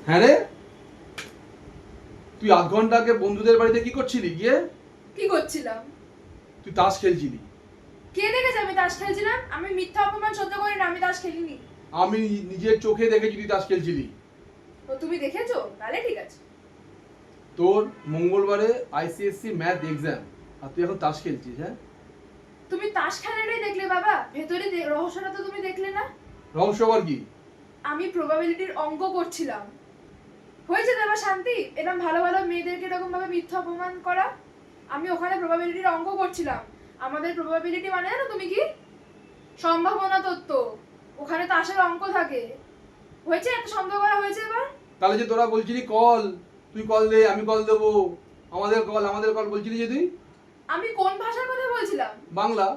হ্যাঁ রে, তুই আধ ঘন্টা আগে বন্ধুদের বাড়িতে কি করছিলি গিয়ে? কি করছিলাম? তুই তাস খেলছিলি। কে দেখেছে আমি তাস খেলছিলাম? আমি মিথ্যা অপমান সহ্য করি না, আমি তাস খেলিনি। আমি নিজের চোখে দেখেছি তুই তাস খেলছিলি। ও তুমি দেখেছো? তাহলে ঠিক আছে। তোর মঙ্গলবারে আইসিএসসি ম্যাথ এক্সাম আর তুই এখন তাস খেলছিস? হ্যাঁ, তুমি তাস খেলাটাই দেখলে বাবা, ভেতরে রহস্যটা তো তুমি দেখলে না। রহস্য আবার কি? আমি প্রবাবিলিটির অঙ্ক করছিলাম। হয়েছে দেবা শান্তি, এরকম ভালো ভালো মেয়েদেরকে এরকম ভাবে মিথ্যা অপমান করা। আমি ওখানে প্রবাবিলিটির অঙ্ক করছিলাম। আমাদের প্রবাবিলিটি মানে জানো তুমি কি? সম্ভাবনা তত্ত্ব। ওখানে তাসের অঙ্ক থাকে। হয়েছে, এত সন্দেহ করা হয়েছে এবার? তাহলে যে তোরা বলছিলি কল, তুই কল দে আমি কল দেবো, আমাদের কল বলছিলি যে তুই আমি কোন ভাষার কথা বলছিলাম? বাংলা।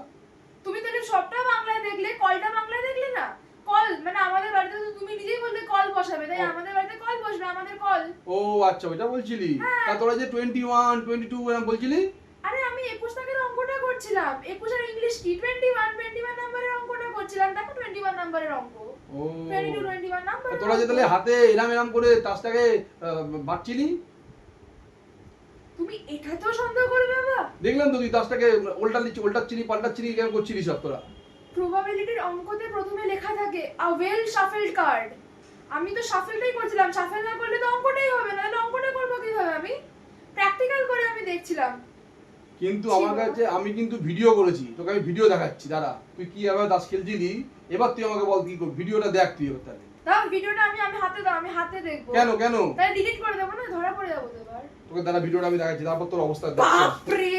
তুমি তাহলে সবটা বাংলায় দেখলে, কলটা বাংলায় দেখলে না? কল মানে আমাদের বাড়িতে তো তুমি নিজেই বললে কল বসাবে, তাই আমাদের বাড়িতে কল বসবে, আমাদের কল। ও আচ্ছা, ওইটা বলছিলি। হ্যাঁ। তা তোরা যে 21 22 এরকম বলছিলি। আরে আমি 21 দাগের অঙ্কটা করছিলাম। 21 আর ইংলিশ কি 21 নাম্বারের অঙ্কটা করছিলাম। দেখো 21 নাম্বারের অঙ্ক। ও 21 নাম্বার। তোরা যে তাহলে হাতে এরাম করে তাসটাকে বাঁটছিলি। তুমি এটাতেও সন্দেহ করবে বাবা? দেখলাম তো তুই তাসটাকে উল্টাচ্ছিলি পাল্টাচ্ছিলি, কেমন করছিলি সব তোরা। প্রবাবিলিটির অঙ্কতে প্রথমে লেখা থাকে আ ওয়েল শাফেলড কার্ড। আমি তো শাফেলটাই করছিলাম, শাফেল না করলে তো অঙ্কটাই হবে না, তাহলে অঙ্কটা করবো কিভাবে আমি? প্র্যাকটিক্যাল করে আমি দেখছিলাম। কিন্তু আমার কাছে, আমি কিন্তু ভিডিও করেছি, তোকে আমি ভিডিও দেখাচ্ছি, দাঁড়া। তুই কি এবার তাস খেলছিলি, এবার তুই আমাকে বল কি করবি, ভিডিওটা দেখ তুই এবার তাহলে। দাও ভিডিওটা, আমি আমি হাতে দাও, আমি হাতে দেখবো। কেন তাহলে ডিলিট করে দেবো না, ধরা পড়ে যাবো তো এবার। তোকে দাঁড়া, ভিডিওটা আমি দেখাচ্ছি, তারপর তোর অবস্থা দেখ। বাপরে